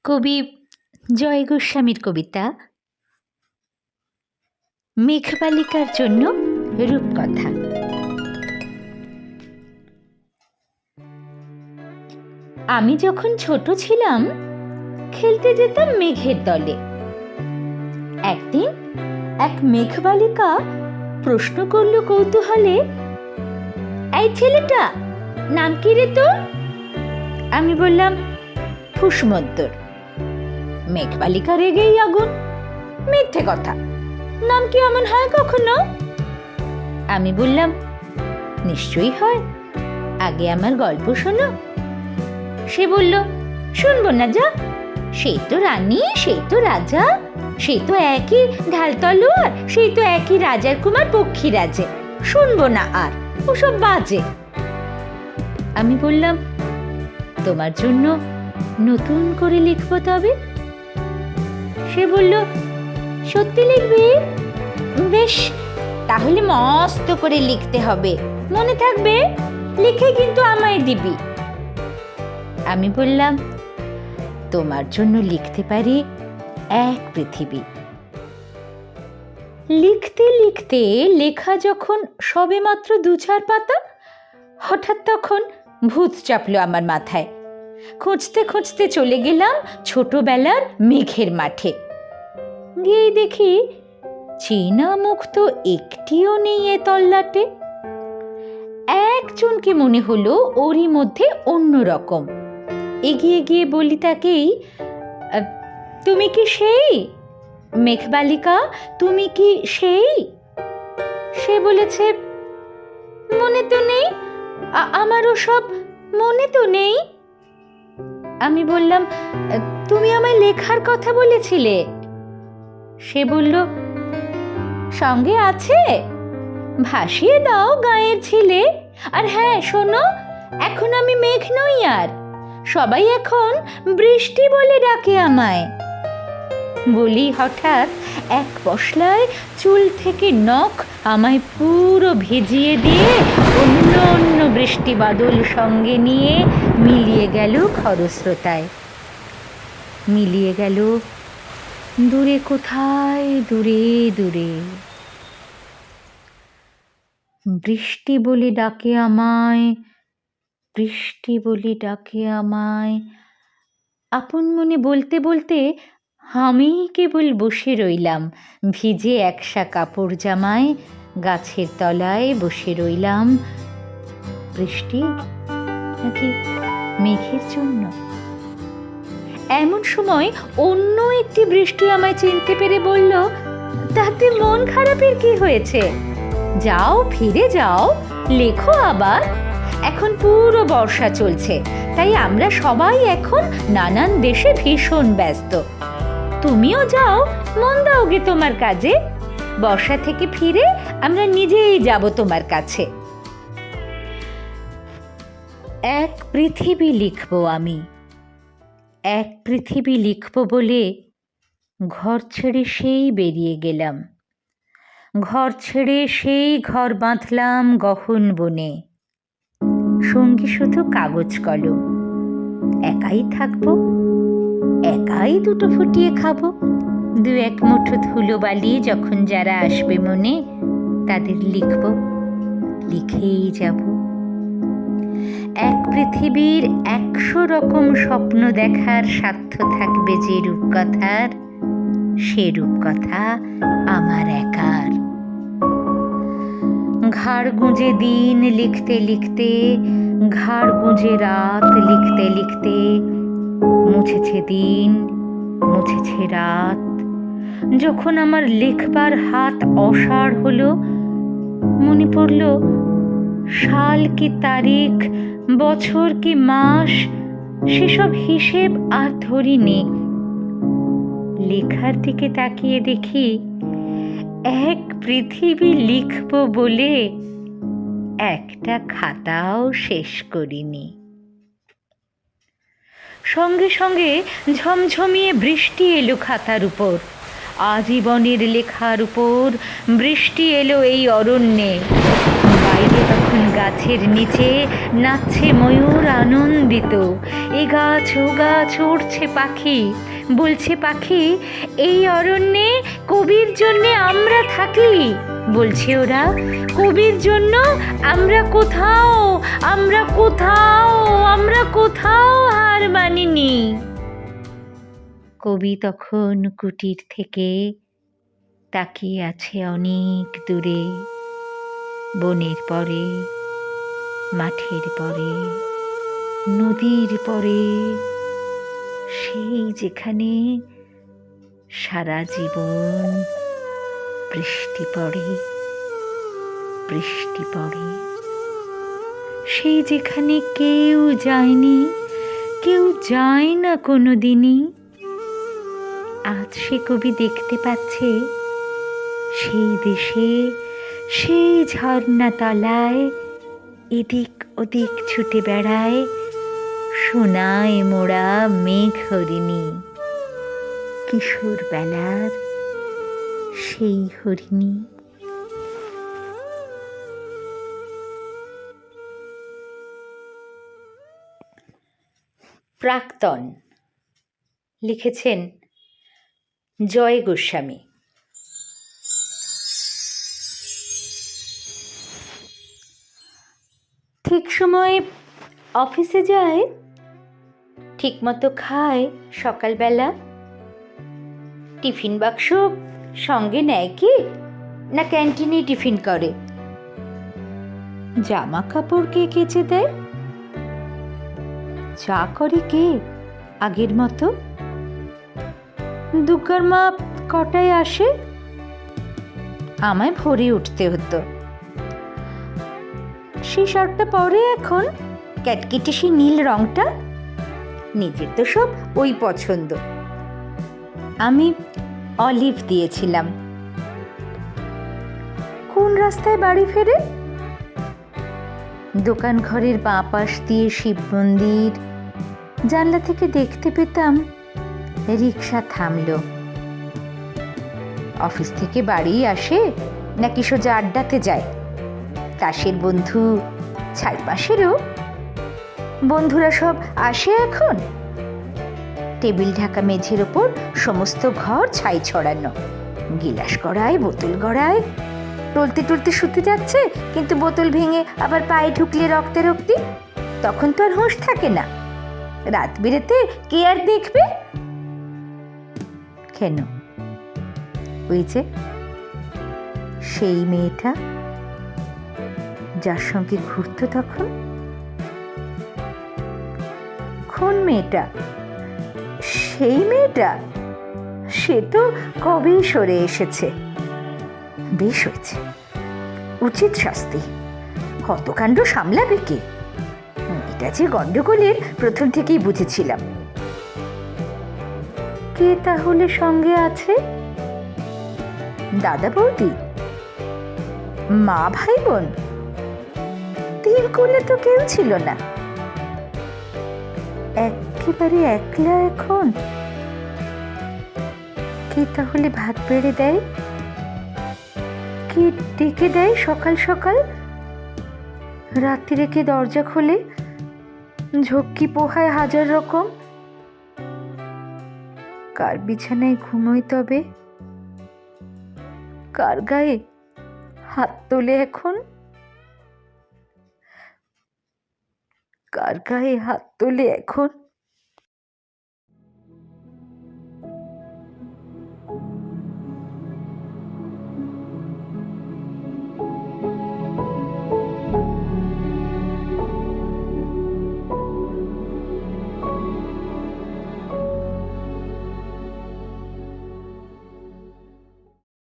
কবি জয় গোস্বামীর কবিতা মেঘবালিকার জন্য রূপকথা। আমি যখন ছোট ছিলাম খেলতে যেতাম মেঘের দলে। একদিন এক মেঘবালিকা প্রশ্ন করল কৌতূহলে, এই ছেলেটা নাম কি রে তোর? আমি বললাম ফুসমন্তর। মেঘবালিকা রেগেই আগুন, মিথ্যে কথা, নাম কি এমন হয় কখনো? আমি বললাম নিশ্চয়ই হয়, আগে আমার গল্প শোনো। সে বলল শুনবো না যা, সেই তো রানী, সেই তো রাজা, সেই তো একই ঢাল তলোয়ার, সেই তো একই রাজার কুমার পক্ষীরাজে, শুনবো না আর, ওসব বাজে। আমি বললাম তোমার জন্য নতুন করে লিখবো তবে। সে বলল সত্যি লিখবি? বেশ, তাহলে মস্ত করে লিখতে হবে, মনে থাকবে, লিখে কিন্তু আমায় দিবি। আমি বললাম তোমার জন্য লিখতে পারি এক পৃথিবী। লিখতে লিখতে লেখা যখন সবে মাত্র 2-4 পাতা, হঠাৎ তখন ভূত চাপলো আমার মাথায়। খুঁজতে খুঁজতে চলে গেলাম ছোটবেলার মেঘের মাঠে। গিয়ে দেখি চেনা মুখ তো একটিও নেই এ তল্লাটে। একজনকে মনে হলো ওরই মধ্যে অন্যরকম। এগিয়ে গিয়ে বলি তাকেই, তুমি কি সেই মেঘবালিকা, তুমি কি সেই? সে বলেছে মনে তো নেই, আমারও সব মনে তো নেই। আমি বললাম তুমি আমায় লেখার কথা বলেছিলে। সে বলল সঙ্গে আছে, ভাসিয়ে দাও গায়ের ছিলে। আর হ্যাঁ শোনো, এখন আমি মেঘ নই আর, সবাই এখন বৃষ্টি বলে ডাকে আমায়। বলি হঠাৎ এক পশলায় চুল থেকে নখ আমায় পুরো ভিজিয়ে দিয়ে অন্য অন্য বৃষ্টি বাদল সঙ্গে নিয়ে মিলিয়ে গেল খরস্রোতায়, মিলিয়ে গেল দূরে কোথায়, দূরে দূরে। বৃষ্টি বলে ডাকে আমায়, বৃষ্টি বলে ডাকে আমায়। আপন মনে বলতে বলতে আমি কেবল বসে রইলাম ভিজে একসা কাপড় জামায়, গাছের তলায় বসে রইলাম। বৃষ্টি নাকি মেঘের জন্য? এমন সময় অন্য একটি বৃষ্টি আমায় চিনতে পেরে বলল, তাতে মন খারাপের কি হয়েছে? যাও, ফিরে যাও, লেখো আবার। এখন পুরো বর্ষা চলছে, তাই আমরা সবাই এখন নানান দেশে ভীষণ ব্যস্ত। তুমিও যাও, মন দাও গে তোমার কাজে। বর্ষা থেকে ফিরে আমরা নিজেই যাব তোমার কাছে। এক পৃথিবী লিখব আমি, এক পৃথিবী লিখব বলে ঘর ছেড়ে সেই বেরিয়ে গেলাম। ঘর ছেড়ে সেই ঘর বাঁধলাম গহন বনে, সঙ্গী শুধু কাগজ কলম। একাই থাকবো, একাই দুটো ফুটিয়ে খাবো, 2-1 মুঠো ধুলো বালি যখন যারা আসবে মনে, তাদের লিখব, লিখেই যাব। এক পৃথিবীর 100 রকম স্বপ্ন দেখার সাধ্য থাকবে যে রূপকথার, সে রূপকথা আমার একার। ঘাড় গুঁজে দিন লিখতে লিখতে, ঘাড় গুঁজে রাত লিখতে লিখতে, মুছেছে দিন, মুছেছে রাত। যখন আমার লিখবার হাত অসাড় হলো, মনে পড়ল সাল কি তারিখ, বছর কি মাস, সেসব হিসেব আর ধরিনি। লেখার দিকে তাকিয়ে দেখি এক পৃথিবী লিখব বলে একটা খাতাও শেষ করিনি। সঙ্গে সঙ্গে ঝমঝমিয়ে বৃষ্টি এলো খাতার উপর, আজীবনের লেখার উপর বৃষ্টি এলো এই অরণ্যে। বাইরে তখন গাছের নিচে নাচছে ময়ূর আনন্দিত। এ গাছ ও গাছ উড়ছে পাখি, বলছে পাখি, এই অরণ্যে কবির জন্যে আমরা থাকি। বলছে ওরা, কবির জন্য আমরা কোথাও, আমরা কোথাও, আমরা কোথাও হার মানিনি। কবি তখন কুটির থেকে তাকিয়ে আছে অনেক দূরে, বনের পরে, মাঠের পরে, নদীর পরে, সেই যেখানে সারা জীবন বৃষ্টি পড়ে, বৃষ্টি পড়ে, সেই যেখানে কেউ যায়নি, কেউ যায় না কোনো দিনই। আজ সে কবি দেখতে পাচ্ছে সেই দেশে, সেই ঝর্ণা তলায় এদিক ওদিক ছুটে বেড়ায় সোনায় মোড়া মেঘ হরিণী, কিশোর বেলার সেই হরিণী। প্রাক্তন লিখেছেন জয় গোস্বামী। ঠিক সময়ে অফিসে যায়, ঠিকমতো খায় সকালবেলা, টিফিন বাক্স সঙ্গে নেয় কি না ক্যান্টিনে টিফিন করে? জামা কাপড় কে কেচে দেয়? চা করে কে আগের মতো? দুর্গার মা কটায় আসে? আমায় ভোরে উঠতে হতো। সেই শার্টটা পরে এখন ক্যাটকেটে সেই নীল রংটা, নিজের তো সব ওই পছন্দ। আমি অলিভ দিয়েছিলাম। কোন রাস্তায় বাড়ি ফেরে? দোকান ঘরের বাঁ পাশ দিয়ে শিব মন্দির, জানলা থেকে দেখতে পেতাম রিক্সা থামলো। অফিস থেকে বাড়ি আসে নাকি সোজা আড্ডাতে যায়? তাসের বন্ধু, চারপাশেরও বন্ধুরা সব আসে এখন। টেবিল ঢাকা মেঝের ওপর সমস্ত ঘর ছাই ছড়ানো, গিলাস গড়ায়, বোতল গড়ায়, টলতে টলতে শুতে যাচ্ছে, কিন্তু বোতল ভেঙে আবার পায়ে ঢুকলে রক্তে রক্তি। তখন তো আর হুঁশ থাকে না। রাত বেরেতে কে আর দেখবে? কেন? ওই যে সেই মেয়েটা যার সঙ্গে ঘুরতো তখন। কোন মেয়েটা? সেই মেয়েটা, সে তো কবেই সরে এসেছে। বেশ হয়েছে, উচিত শাস্তি। হতকাণ্ড সামলাবে কে? এটা যে গন্ডগোলের প্রথম থেকেই বুঝেছিলাম। কে তাহলে সঙ্গে আছে? দাদা বৌদি, মা, ভাই বোন? তিন কোলে তো কেউ ছিল না। একেবারে একলা এখন। কে তাহলে ভাত বেড়ে দেয়? কে ডেকে দেয় সকাল সকাল? রাত্রিরে কে দরজা খোলে? ঝক্কি পোহায় হাজার রকম। কার বিছানায় ঘুমোয় তবে? কার গায়ে হাত তোলে এখন? কার গায়ে হাত তোলে এখন?